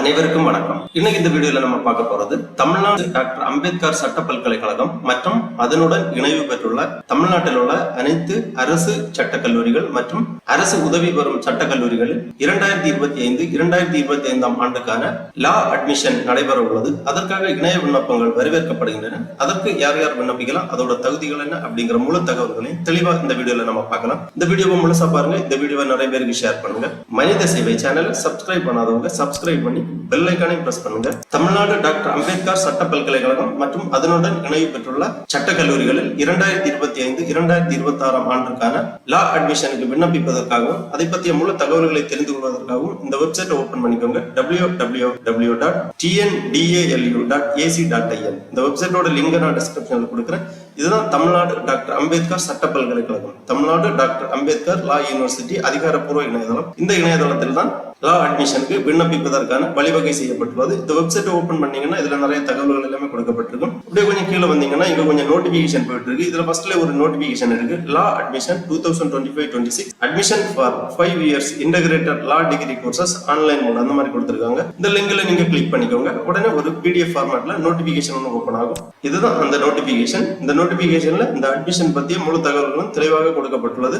அனைவருக்கும் வணக்கம். இன்னைக்கு இந்த வீடியோல நம்ம பார்க்க போறது தமிழ்நாடு டாக்டர் அம்பேத்கர் சட்ட பல்கலைக்கழகம் மற்றும் அதனுடன் இணைவு பெற்றுள்ள தமிழ்நாட்டில் உள்ள அனைத்து அரசு சட்டக் கல்லூரிகள் மற்றும் அரசு உதவி பெறும் சட்டக் கல்லூரிகளில் 2025 ஆண்டுக்கான லா அட்மிஷன் நடைபெற உள்ளது. அதற்காக இணைய விண்ணப்பங்கள் வரவேற்கப்படுகின்றன. அதற்கு யார் யார் விண்ணப்பிக்கலாம், அதோட தகுதிகள் என்ன அப்படிங்கிற முழு தகவல்களையும் தெளிவா இந்த வீடியோல நம்ம பார்க்கலாம். இந்த வீடியோவை முழுசா பாருங்க. இந்த வீடியோவை நிறைய பேருக்கு ஷேர் பண்ணுங்க. மனித சேவை சேனலை சப்ஸ்கிரைப் பண்ணாதவங்க சப்ஸ்கிரைப் பண்ணி பெல் ஐகானை பிரஸ் பண்ணுங்க. தமிழ்நாடு டாக்டர் அம்பேத்கர் சட்ட பல்கலைக்கழகம் மற்றும் அதனுடன் இணைவு பெற்றுள்ள சட்ட கல்லூரிகளில் 2025-2026 ஆண்டுக்கான லா அட்மிஷனுக்கு விண்ணப்பிப்பதற்காகவும் அதை பற்றிய முழு தகவல்களை தெரிந்து கொள்வதற்காகவும் இந்த வெப்சைட்டை ஓபன் பண்ணிக்கோங்க. www.tndalu.ac.in. இந்த வெப்சைட்டோட லிங்க் நான் டிஸ்கிரிப்ஷன்ல கொடுக்குறேன். இதுதான் தமிழ்நாடு டாக்டர் அம்பேத்கர் சட்ட பல்கலைக்கழகம், தமிழ்நாடு டாக்டர் அம்பேத்கர் லா யூனிவர்சிட்டி அதிகாரப்பூர்வ இணையதளம். இந்த இணையதளத்தில் தான் லா அட்மிஷனுக்கு விண்ணப்பிப்பதற்கான வழிவகை செய்யப்பட்டுள்ளது. இந்த வெப்சைட் ஓபன் பண்ணீங்கன்னா இதுல நிறைய தகவல்கள் எல்லாமே கொடுக்கப்பட்டிருக்கும். அப்படியே கொஞ்சம் கீழே வந்தீங்கன்னா இங்க கொஞ்சம் நோட்டிபிகேஷன் போயிட்டு இருக்கு. இதுல ஃபர்ஸ்ட்ல ஒரு நோட்டிபிகேஷன் இருக்கு. Law admission 2025-26 admission for 5 years integrated law degree courses online mode அந்த மாதிரி கொடுத்திருக்காங்க. இந்த லிங்க்ல நீங்க கிளிக் பண்ணிக்கோங்க. உடனே ஒரு PDF ஃபார்மேட்ல நோட்டிபிகேஷன் ஒன்று ஓபன் ஆகும். இதுதான் அந்த நோட்டிபிகேஷன். இந்த நோட்டிபிகேஷன்ல இந்த அட்மிஷன் பற்றிய முழு தகவல்களும் தெளிவாக கொடுக்கப்பட்டுள்ளது.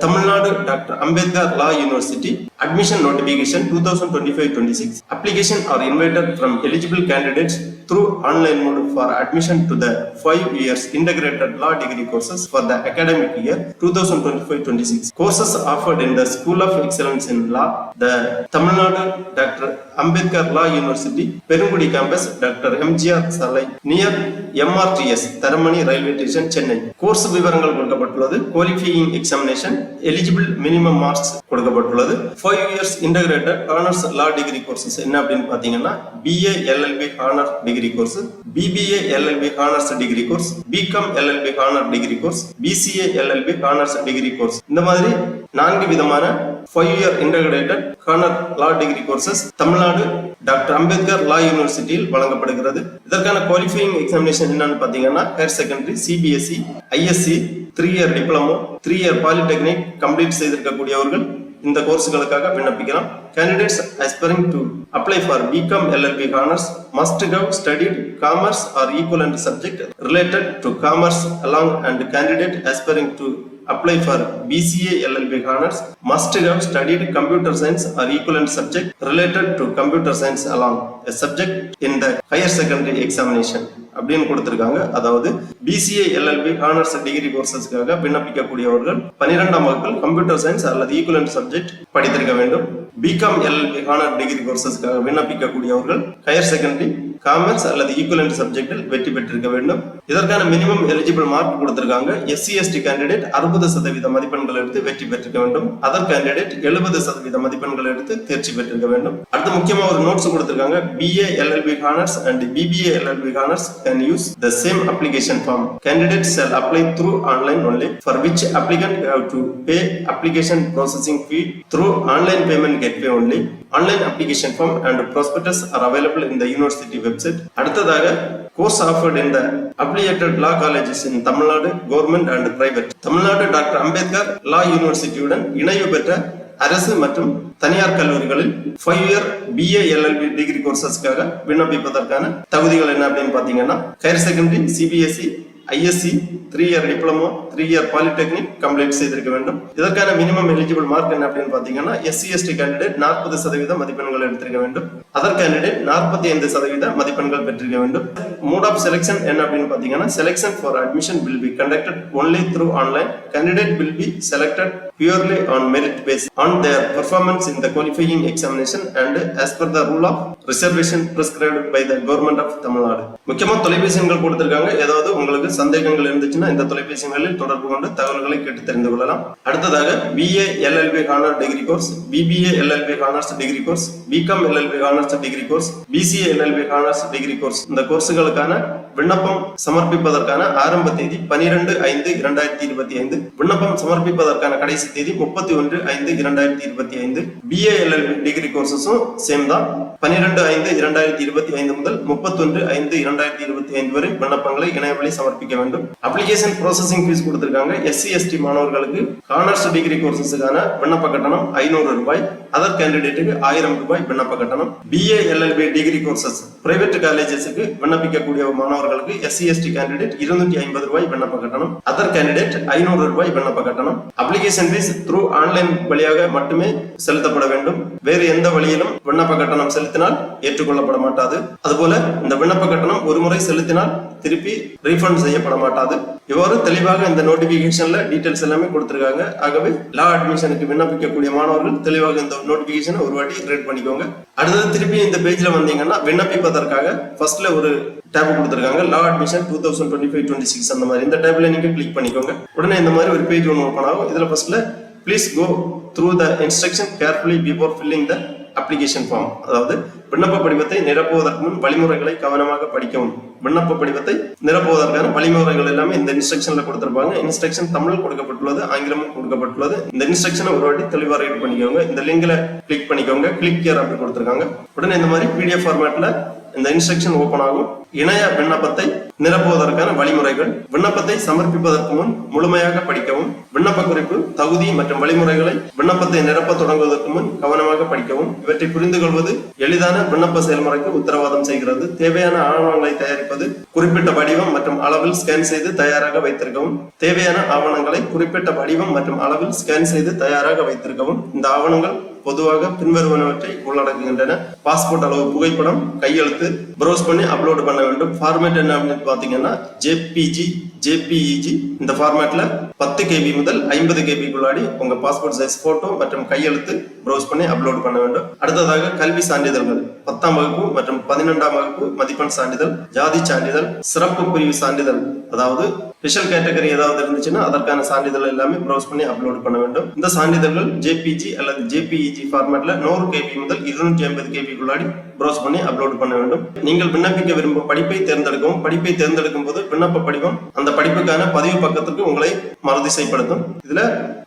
Tamil Nadu doctor Ambedkar law university admission notification 2025-26 application are invited from eligible candidates through online mode for admission to the 5 years integrated law degree courses for the academic year 2025-26. Courses offered in the School of Excellence in Law, the Tamil Nadu Dr. Ambedkar Law University, Perungudi campus, Dr. MGR Salai, near MRTS, Tharamani Railway Station, Chennai. Course விவரங்கள் கொடுக்கப்பட்டுள்ளது. Qualifying examination, eligible minimum marks கொடுக்கப்பட்டுள்ளது. 5 years integrated honors law degree courses என்ன அப்படின்னு பாத்தீங்கன்னா BA LLB honor degree course, BBA LLB honors degree course, BCom LLB honor degree course, BCA LLB honors degree course. இந்த மாதிரி 4 விதமான 5 year integrated honor law degree courses Tamil Nadu doctor Ambedkar law யூனிவர்சிட்டியில் வழங்கப்படுகிறது. இதற்கான qualifying examination என்னன்னு பாத்தீங்கன்னா higher secondary, CBSE, ISC, 3 year diploma, 3 year polytechnic complete செய்திருக்கக்கூடியவர்கள் இந்த கோர்ஸ்களுக்காக விண்ணப்பிக்கலாம். Candidates aspiring to apply for BCom LLB honors must have studied commerce or equivalent subject related to commerce along, and candidate aspiring to apply for BCA LLB honors must have studied computer science or equivalent subject related to computer science along a subject in the higher secondary examination அப்படின்னு கொடுத்திருக்காங்க. அதாவது BCA LLB honours degree கோர்சஸ்க்காக விண்ணப்பிக்கக்கூடியவர்கள் 12ஆம் வகுப்பில் computer science அல்லது equivalent subject படித்திருக்க வேண்டும். BCom LLB ஹானர் டிகிரி கோர்சஸ்க்காக விண்ணப்பிக்கக்கூடியவர்கள் ஹையர் செகண்டரி காமர்ஸ் அல்லது ஈக்குவலன்ட் சப்ஜெக்டில் வெற்றி பெற்றிருக்க வேண்டும். இதற்கான மினிமம் எலிஜிபிள் மார்க் கொடுத்திருக்காங்க. SC/ST கேண்டிடேட் 60% மதிப்பெண்கள் எடுத்து வெற்றி பெற்றிருக்க வேண்டும். அதர் கேண்டிடேட் 70% மதிப்பெண்கள் எடுத்து தேர்ச்சி பெற்றிருக்க வேண்டும். அடுத்து முக்கியமா ஒரு நோட்ஸ் கொடுத்திருக்காங்க. BA LLB honors and BBA LLB honors can use the same application form. Candidates shall apply through online only, for which applicant have to pay application processing fee through online payment gateway only. Online application form and prospectus are available in the university website. அடுத்ததாக course offered in the affiliated law colleges in Tamil Nadu government and private. Tamil Nadu doctor Ambedkar law யூனிவர்சிட்டியுடன் இணைவு பெற்ற அரசு மற்றும் தனியார் கல்லூரிகளில் 5 year BA LLB degree கோர்சஸ்க்காக விண்ணப்பிப்பதற்கான தகுதிகள் என்ன அப்படின்னு பாத்தீங்கன்னா higher secondary, CBSE, ISC, 3 year diploma, 3 year polytechnic complete செய்திருக்க வேண்டும். இதற்கான மினிமம் எலிஜிபிள் மார்க் என்ன அப்படின்னு பாத்தீங்கன்னா SC/ST கேண்டிடேட் 40% மதிப்பெண்கள் எடுத்திருக்க வேண்டும். அதர் கேண்டிடேட் 45% மதிப்பெண்கள் பெற்றிருக்க வேண்டும். மோட் ஆஃப் செலக்ஷன் என்ன அப்படின்னு பாத்தீங்கன்னா selection for admission will be conducted only through online. Candidate will be selected purely on merit based on their performance in the qualifying examination and as per the rule of reservation prescribed by the government of Tamil Nadu. முக்கியமா தொலைபேசி எண்கள் கொடுத்திருக்காங்க. ஏதாவது உங்களுக்கு சந்தேகங்கள் இருந்துச்சுன்னா இந்த தொலைபேசி எண்களில் தொடர்பு கொண்டு தகவல்களை கேட்டு தெரிந்து கொள்ளலாம். அடுத்ததாக BA LLB honor degree course, BBA LLB honors degree course, BCom LLB honors degree course, BCA LLB honors degree course இந்த கோர்ஸ்களுக்கான விண்ணப்பம் சமர்ப்பிப்பதற்கான ஆரம்ப தேதி 12/5/2025. விண்ணப்பம் சமர்ப்பிப்பதற்கான கடைசி தேதி 31/5/2025. BA LLB டிகிரி கோர்சஸும் சேம் தான். 12/5/2025 முதல் 31/5/2025 வரை விண்ணப்பங்களை இணையவழி சமர்ப்பிக்க வேண்டும். அப்ளிகேஷன் ப்ராசஸிங் ஃபீஸ் கொடுத்திருக்காங்க. SC/ST மாணவர்களுக்கு ஹானர்ஸ் டிகிரி கோர்சஸுக்கான விண்ணப்ப கட்டணம் 500 ரூபாய். அதர் கேண்டிடேட்டுக்கு 1000 ரூபாய் விண்ணப்ப கட்டணம். BA LLB degree courses private காலேஜஸுக்கு விண்ணப்பிக்கக்கூடிய மாணவர்களுக்கு SC/ST கேண்டிடேட் 250 ரூபாய் விண்ணப்ப கட்டணம். அதர் கேண்டிடேட் 500 ரூபாய் விண்ணப்ப கட்டணம். அப்ளிகேஷன் ஃபீஸ் த்ரூ ஆன்லைன் வழியாக மட்டுமே செலுத்தப்பட வேண்டும். வேறு எந்த வழியிலும் விண்ணப்ப கட்டணம் செலுத்தினால் ஏற்றுக்கொள்ளப்பட மாட்டாது. அதுபோல இந்த விண்ணப்ப கட்டணம் ஒரு முறை செலுத்தினால் திருப்பி ரீஃபண்ட் செய்யப்பட மாட்டாது. இவ்வாறு தெளிவாக இந்த நோட்டிபிகேஷன்ல டீடைல்ஸ் எல்லாமே கொடுத்திருக்காங்க. ஆகவே லா அட்மிஷனுக்கு விண்ணப்பிக்கக்கூடிய மாணவர்கள் தெளிவாக இந்த நோட்டிபிகேஷனை ஒரு வாட்டி ரீட் பண்ணிக்கோங்க. அடுத்தது திருப்பி இந்த பேஜ்ல வந்தீங்கன்னா விண்ணப்பிப்பதற்காக ஃபர்ஸ்ட்ல ஒரு டேப் கொடுத்திருக்காங்க, லா அட்மிஷன் 2025-26 அந்த மாதிரி. இந்த டேப்ல நீங்க கிளிக் பண்ணிக்கோங்க. உடனே இந்த மாதிரி ஒரு பேஜ் ஒன்று ஓப்பன் ஆகும். இதுல ஃபர்ஸ்ட்ல please go through the instruction carefully before filling the application form. அதாவது விண்ணப்ப படிவத்தை நிரப்புவதற்கு முன் வழிமுறைகளை கவனமாக படிக்கவும். விண்ணப்ப படிவத்தை நிரப்புவதற்கான வழிமுறைகள் எல்லாமே இந்த இன்ஸ்ட்ரக்ஷன்ல கொடுத்திருப்பாங்க. இன்ஸ்ட்ரக்ஷன் தமிழ் கொடுக்கப்பட்டுள்ளது, ஆங்கிலமும் கொடுக்கப்பட்டுள்ளது. இந்த இன்ஸ்ட்ரக்ஷனை ஒரு வாட்டி தெளிவாக ரீட் பண்ணிக்கோங்க. இந்த லிங்க்ல கிளிக் பண்ணிக்கோங்க. கிளிக் ஹியர் அப்படி கொடுத்திருக்காங்க. உடனே இந்த மாதிரி PDF ஃபார்மேட்ல இந்த இன்ஸ்ட்ரக்ஷன் ஓபன் ஆகும். இணைய விண்ணப்பத்தை நிரப்புவதற்கான வழிமுறைகள், விண்ணப்பத்தை சமர்ப்பிப்பதற்கு முன் முழுமையாக படிக்கவும், விண்ணப்ப குறிப்பு, தகுதி மற்றும் வழிமுறைகளை விண்ணப்பத்தை நிரப்ப தொடங்குவதற்கு முன் கவனமாக படிக்கவும், இவற்றை புரிந்து கொள்வது எளிதான விண்ணப்ப செயல்முறைக்கு உத்தரவாதம் செய்கிறது. தேவையான ஆவணங்களை தயாரிப்பது, குறிப்பிட்ட வடிவம் மற்றும் அளவில் ஸ்கேன் செய்து தயாராக வைத்திருக்கவும். தேவையான ஆவணங்களை குறிப்பிட்ட வடிவம் மற்றும் அளவில் ஸ்கேன் செய்து தயாராக வைத்திருக்கவும். இந்த ஆவணங்கள் பொதுவாக பின்வருவனவற்றை உள்ளடக்குகின்றன. பாஸ்போர்ட் அளவு புகைப்படம், கையெழுத்து, ப்ரௌஸ் பண்ணி அப்லோட் பண்ண வேண்டும். ஃபார்மேட் என்ன அப்படின்னு பாத்தீங்கன்னா JPG, JPEG. இந்த ஃபார்மேட்ல 10 KB முதல் 50 KB உங்க பாஸ்போர்ட் சைஸ் போட்டோ மற்றும் கையெழுத்து ப்ரௌஸ் பண்ணி அப்லோட் பண்ண வேண்டும். அடுத்ததாக கல்வி சான்றிதழ்கள், 10ஆம் வகுப்பு மற்றும் 12ஆம் வகுப்பு மதிப்பெண் சான்றிதழ், ஜாதி சான்றிதழ், சிறப்பு பிரிவு சான்றிதழ், அதாவது ஸ்பெஷல் கேட்டகரி ஏதாவது இருந்துச்சுன்னா அதற்கான சான்றிதழ் எல்லாமே ப்ரௌஸ் பண்ணி அப்லோட் பண்ண வேண்டும். இந்த சான்றிதழ்கள் JPG அல்லது JPEG ஃபார்மேட்ல 100 KB முதல் 250 KB ப்ரௌஸ் பண்ணி அப்லோட் பண்ண வேண்டும். நீங்கள் விண்ணப்பிக்க விரும்பும் படிப்பை தேர்ந்தெடுக்கவும். படிப்பை தேர்ந்தெடுக்கும் போது விண்ணப்ப படிவம் அந்த படிப்புக்கான பதிவு பக்கத்துக்கு உங்களை மறுதிசைப்படுத்தும். இதுல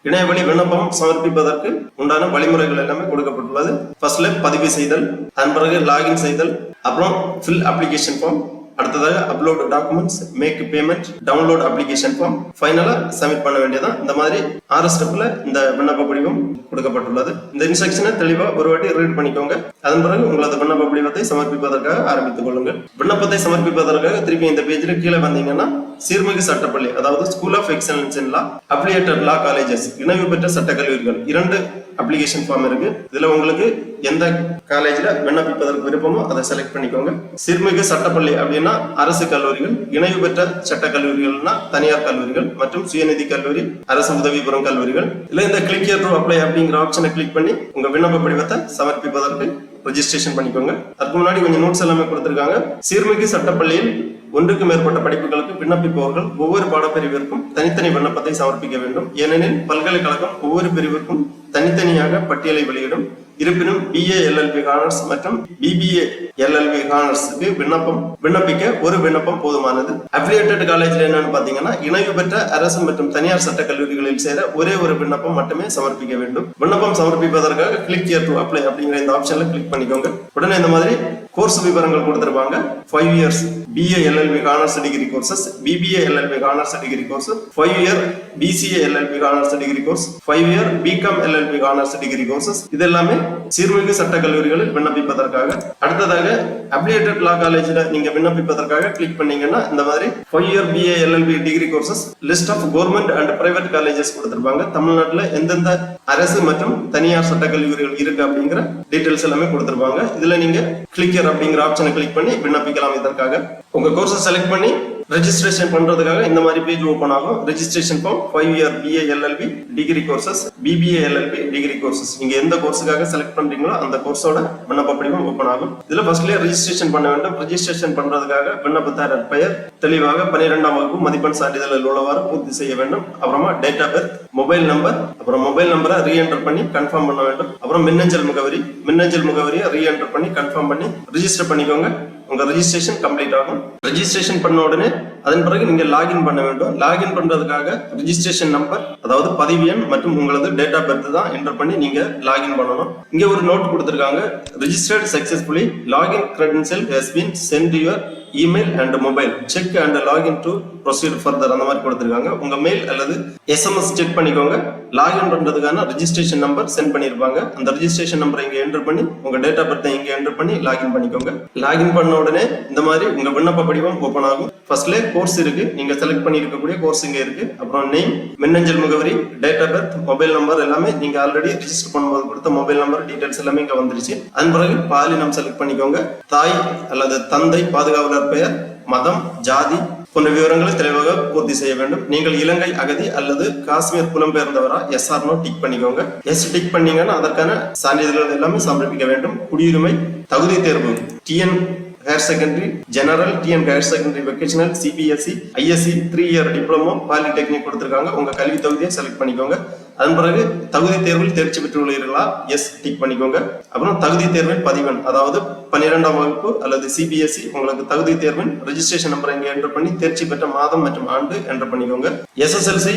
இணையவழி விண்ணப்பம் சமர்ப்பிப்பதற்கு உண்டான வழிமுறைகள் எல்லாமே கொடுக்கப்பட்டுள்ளது. ஃபர்ஸ்ட்ல பதிவு செய்தல், அதன் பிறகு லாகின் செய்தல், அப்புறம் ஃபில் அப்ளிகேஷன் ஃபார்ம், அடுத்ததாக upload documents, make payment, download application form, ஃபைனலா சப்மிட் பண்ண வேண்டியதான். இந்த மாதிரி 6 ஸ்டெப்ல இந்த விண்ணப்ப படிவம் கொடுக்கப்பட்டுள்ளது. இந்த இன்ஸ்ட்ரக்ஷனை தெளிவா ஒரு வாட்டி ரீட் பண்ணிக்கோங்க. அதன் பிறகு உங்களது விண்ணப்ப படிவத்தை சமர்ப்பிப்பதற்காக ஆரம்பித்துக் கொள்ளுங்கள். விண்ணப்பத்தை சமர்ப்பிப்பதற்காக திருப்பி இந்த பேஜ்ல கீழே வந்தீங்கன்னா சீர்மிகு சட்டப்பள்ளி, அதாவது school of excellence in law, affiliated law colleges, இணைவு பெற்ற சட்ட கல்லூரிகள், 2 அப்ளிகேஷன் ஃபார்ம் இருக்கு. இதுல உங்களுக்கு எந்த காலேஜ்ல விண்ணப்பிப்பதற்கு விருப்பமோ அதை செலக்ட் பண்ணிக்கோங்க. சீர்மிகு சட்டப்பள்ளி அப்படின்னா அரசு கல்லூரிகள், இணைவு பெற்ற சட்ட கல்லூரிகள்னா தனியார் கல்லூரிகள் மற்றும் சுயநிதி கல்லூரி, அரசு உதவி பெறும் கல்லூரிகள். இல்ல இந்த கிளிக் ஹியர் டு அப்ளை அப்படிங்கிற ஆப்ஷனை கிளிக் பண்ணி உங்க விண்ணப்ப படிவத்தை சமர்ப்பிப்பதற்கு ரெஜிஸ்ட்ரேஷன் பண்ணிக்கோங்க. அதுக்கு முன்னாடி கொஞ்சம் நோட்ஸ் எல்லாமே கொடுத்திருக்காங்க. சீர்மிகு சட்டப்பள்ளியில் ஒன்றுக்கு மேற்பட்ட படிப்புகளுக்கு விண்ணப்பிப்பவர்கள் ஒவ்வொரு பாடப்பிரிவிற்கும் தனித்தனி விண்ணப்பத்தை சமர்ப்பிக்க வேண்டும். ஏனெனில் பல்கலைக்கழகம் ஒவ்வொரு பிரிவிற்கும் தனித்தனியாக பட்டியலை வெளியிடும். இருப்பினும் BA LLB ஹானர்ஸ் மற்றும் BBA LLB ஹானர்ஸ்க்கு விண்ணப்பிக்க ஒரு விண்ணப்பம் போதுமானது. அஃபிலியேட்டட் காலேஜ்ல என்னன்னு பாத்தீங்கன்னா இணைவு பெற்ற அரசு மற்றும் தனியார் சட்ட கல்லூரிகளில் சேர ஒரே ஒரு விண்ணப்பம் மட்டுமே சமர்ப்பிக்க வேண்டும். விண்ணப்பம் சமர்ப்பிப்பதற்காக கிளிக் ஹியர் டு அப்ளை அப்படிங்கிற இந்த ஆப்ஷன்ல கிளிக் பண்ணிக்கோங்க. உடனே இந்த மாதிரி கோர்ஸ் விவரங்கள் கொடுத்திருப்பாங்க. 5 years BA LLB honours degree courses, BBA LLB honours degree course, 5 year BCA LLB honours degree course, 5 year BCom LLB honours degree courses. இது எல்லாமே சீர்மிகு சட்ட கல்லூரிகளில் விண்ணப்பிப்பதற்காக. அடுத்ததாக அஃபிலியேட்டட் லா காலேஜ்ல நீங்க விண்ணப்பிப்பதற்காக கிளிக் பண்ணீங்கன்னா இந்த மாதிரி 5 year BA LLB degree courses, list of government and private colleges கொடுத்திருப்பாங்க. தமிழ்நாட்டுல எந்தெந்த அரசு மற்றும் தனியார் சட்ட கல்லூரிகள் இருக்கு அப்படிங்கிற டீடைல்ஸ் எல்லாமே கொடுத்திருப்பாங்க. இதுல நீங்க கிளிக் ஹியர் அப்படிங்கிற ஆப்ஷனை கிளிக் பண்ணி விண்ணப்பிக்கலாம். இதற்காக உங்க கோர்ஸை செலக்ட் பண்ணி ரெஜிஸ்ட்ரேஷன் பண்றதுக்காக இந்த மாதிரி பேஜ் ஓபன் ஆகும். Registration form 5 year BA LLB degree courses, BBA LLB degree courses. நீங்க எந்த கோர்ஸுக்காக செலக்ட் பண்றீங்களோ அந்த கோர்ஸோட விண்ணப்ப படிவம் ஓபன் ஆகும். இதுல ஃபர்ஸ்ட்லயே ரெஜிஸ்ட்ரேஷன் பண்ண வேண்டும். ரெஜிஸ்ட்ரேஷன் பண்றதுக்காக விண்ணப்பதாரர் பெயர் தெளிவாக 12ஆம் வகுப்பு மதிப்பெண் சான்றிதழில் உள்ளவாறு பூர்த்தி செய்ய வேண்டும். அப்புறமா date of birth, mobile number, அப்புறம் மொபைல் நம்பரை ரீஎன்டர் பண்ணி கன்ஃபார்ம் பண்ண வேண்டும். அப்புறம் மின்னஞ்சல் முகவரியை ரீஎன்டர் பண்ணி கன்ஃபார்ம் பண்ணி ரெஜிஸ்டர் பண்ணிக்கோங்க. உங்க ரெஜிஸ்ட்ரேஷன் கம்ப்ளீட் ஆகும். ரெஜிஸ்ட்ரேஷன் பண்ண உடனே அதன் பிறகு நீங்க லாகின் பண்ண வேண்டும். லாகின் பண்றதுக்காக ரெஜிஸ்ட்ரேஷன் நம்பர், அதாவது பதிவு எண் மற்றும் உங்களது டேட் ஆஃப் பர்த் தான் என்டர் பண்ணி நீங்க லாகின் பண்ணணும். இங்க ஒரு நோட் கொடுத்திருக்காங்க. Registered successfully, login credential has been sent to your email and mobile, check and login to proceed further அந்த மாதிரி கொடுத்திருக்காங்க. உங்க மெயில் அல்லது SMS செக் பண்ணிக்கோங்க. லாகின் பண்றதுக்கான ரெஜிஸ்ட்ரேஷன் நம்பர் சென்ட் பண்ணிருப்பாங்க. அந்த ரெஜிஸ்ட்ரேஷன் நம்பரை இங்க என்டர் பண்ணி உங்க டேட் ஆஃப் பர்த் இங்க என்டர் பண்ணி லாகின் பண்ணிக்கோங்க. லாகின் பண்ண உடனே இந்த மாதிரி உங்க விண்ணப்ப படிவம் ஓபன் ஆகும். ஃபர்ஸ்ட்ல கோர்ஸ் இருக்கு, நீங்க செலக்ட் பண்ணி இருக்கக்கூடிய கோர்ஸ் இங்க இருக்கு. அப்புறம் நேம், மின்னஞ்சல் முகவரி, date of birth, mobile number எல்லாமே நீங்க ஆல்ரெடி ரெஜிஸ்டர் பண்ணும்போது கொடுத்த மொபைல் நம்பர் டீடைல்ஸ் எல்லாமே இங்க வந்துருச்சு. அதன் பிறகு பாலினம் செலக்ட் பண்ணிக்கோங்க. தாய் அல்லது தந்தை, பாதுகாவலர் பெயர், மதம், ஜாதி போன்ற விவரங்களை தெளிவாக பூர்த்தி செய்ய வேண்டும். நீங்கள் இலங்கை அகதி அல்லது காஷ்மீர் புலம்பெயர்ந்தவரா எஸ்ஆர்னோ டிக் பண்ணிக்கோங்க. எஸ் டிக் பண்ணீங்கன்னா அதற்கான சான்றிதழ்கள் எல்லாமே சமர்ப்பிக்க வேண்டும். குடியுரிமை, தகுதி தேர்வு TN higher secondary, general, TN higher secondary vocational, CBSE, ISC, 3 year diploma, polytechnic கொடுத்திருக்காங்க. உங்க கல்வி தகுதியை செலக்ட் பண்ணிக்கோங்க. அதன் பிறகு தகுதி தேர்வில் தேர்ச்சி பெற்றுள்ளீர்களா, எஸ் டிக் பண்ணிக்கோங்க. அப்புறம் தகுதி தேர்வின் பதிவெண், அதாவது 12ஆம் வகுப்பு அல்லது சிபிஎஸ்இ உங்களுக்கு தகுதி தேர்வின் ரெஜிஸ்ட்ரேஷன் நம்பரை இங்க என்டர் பண்ணி தேர்ச்சி பெற்ற மாதம் மற்றும் ஆண்டு என்டர் பண்ணிக்கோங்க. எஸ்எஸ்எல்சி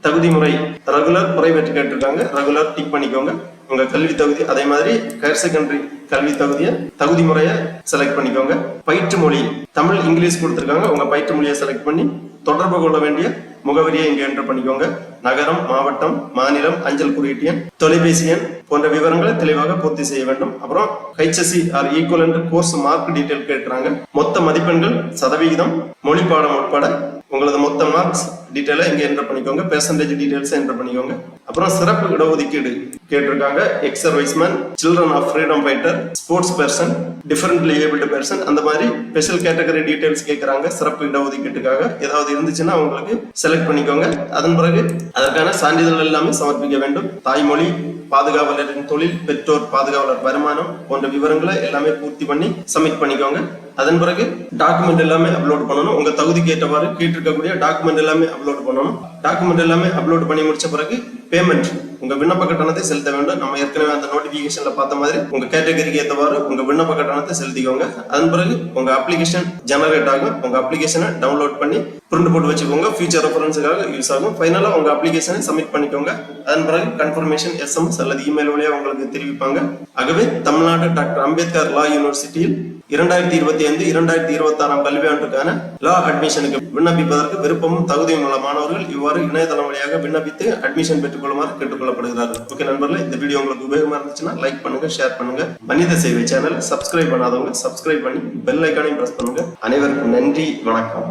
தகுதி முறை ரெகுலர், பிரைவேட் கேட்டிருக்காங்க, ரெகுலர் டிக் பண்ணிக்கோங்க. உங்க கல்வி தகுதி அதே மாதிரி ஹையர் செகண்டரி கல்வி தகுதியை தகுதி முறையை செலக்ட் பண்ணிக்கோங்க. பயிற்று மொழி தமிழ், இங்கிலீஷ் கொடுத்திருக்காங்க. உங்க பயிற்று மொழியை செலக்ட் பண்ணி தொடர்பு கொள்ள வேண்டிய முகவரியை இங்க என்டர் பண்ணிக்கோங்க. நகரம், மாவட்டம், மாநிலம், அஞ்சல் குறியீட்டு எண், தொலைபேசி எண் போன்ற விவரங்களை தெளிவாக பூர்த்தி செய்ய வேண்டும். அப்புறம் HSC or equivalent course mark detail கேட்கிறாங்க. மொத்த மதிப்பெண்கள், சதவிகிதம், மொழி பாடம் உட்பட உங்களது மொத்த மார்க்ஸ் டீடைலை இங்க என்டர் பண்ணிக்கோங்க. பெர்சன்டேஜ் டீடைல்ஸ் என்டர் பண்ணிக்கோங்க. அப்புறம் சிறப்பு இடஒதுக்கீடு கேட்டிருக்காங்க. Ex serviceman, children of freedom fighter, sports person, differently abled person, அந்த மாதிரி ஸ்பெஷல் கேட்டகரி டீடைல்ஸ் கேட்கறாங்க. சிறப்பு இடஒதுக்கீட்டுக்காக ஏதாவது இருந்துச்சுன்னா உங்களுக்கு செலக்ட் பண்ணிக்கோங்க. அதன் பிறகு அதற்கான சான்றிதழ் எல்லாமே சமர்ப்பிக்க வேண்டும். தாய்மொழி, பாதுகாவலரின் தொழில், பெற்றோர் பாதுகாவலர் வருமானம் போன்ற விவரங்களை எல்லாமே பூர்த்தி பண்ணி சப்மிட் பண்ணிக்கோங்க. அதன் பிறகு டாக்குமெண்ட் எல்லாமே அப்லோட் பண்ணணும். உங்க தகுதிக்கு ஏற்றவாறு கேட்டிருக்கக்கூடிய டாக்குமெண்ட் எல்லாமே அப்லோட் பண்ணணும். டாக்குமெண்ட் எல்லாமே அப்லோட் பண்ணி முடிச்ச பிறகு பேமெண்ட், உங்க விண்ணப்ப கட்டணத்தை செலுத்த வேண்டும். நம்ம ஏற்கனவே அந்த நோட்டிபிகேஷன்ல பார்த்த மாதிரி உங்க கேட்டகரிக்கு ஏற்றவாறு உங்க விண்ணப்ப கட்டணத்தை செலுத்திக்கோங்க. அதன் பிறகு உங்க அப்ளிகேஷன் ஜெனரேட் ஆகும். உங்க அப்ளிகேஷனை டவுன்லோட் பண்ணி பிரிண்ட் போட்டு வச்சுக்கோங்க. ஃபியூச்சர் ரெஃபரன்ஸுக்காக யூஸ் ஆகும். ஃபைனலா உங்க அப்ளிகேஷனை சப்மிட் பண்ணிக்கோங்க. அதன் பிறகு கன்ஃபர்மேஷன் SMS அல்லது இமெயில் வழியா உங்களுக்கு தெரிவிப்பாங்க. ஆகவே தமிழ்நாடு டாக்டர் அம்பேத்கர் லா யூனிவர்சிட்டியில் 2025-2026 கல்வியாண்டுக்கான லா அட்மிஷனுக்கு விண்ணப்பிப்பதற்கு விருப்பமும் தகுதியும் உள்ள மாணவர்கள் இவ்வாறு இணையதளம் வழியாக விண்ணப்பித்து அட்மிஷன் பெற்றுக் கொள்ளுமாறு கேட்டுக்கொள்ளப்படுகிறார்கள். ஓகே நண்பர்களே, இந்த வீடியோ உங்களுக்கு உபயோகமா இருந்துச்சுன்னா லைக் பண்ணுங்க, ஷேர் பண்ணுங்க. மனித சேவை சேனல் சப்ஸ்கிரைப் பண்ணாதவங்க சப்ஸ்கிரைப் பண்ணி பெல் ஐக்கானையும் பிரஸ் பண்ணுங்க. அனைவருக்கும் நன்றி, வணக்கம்.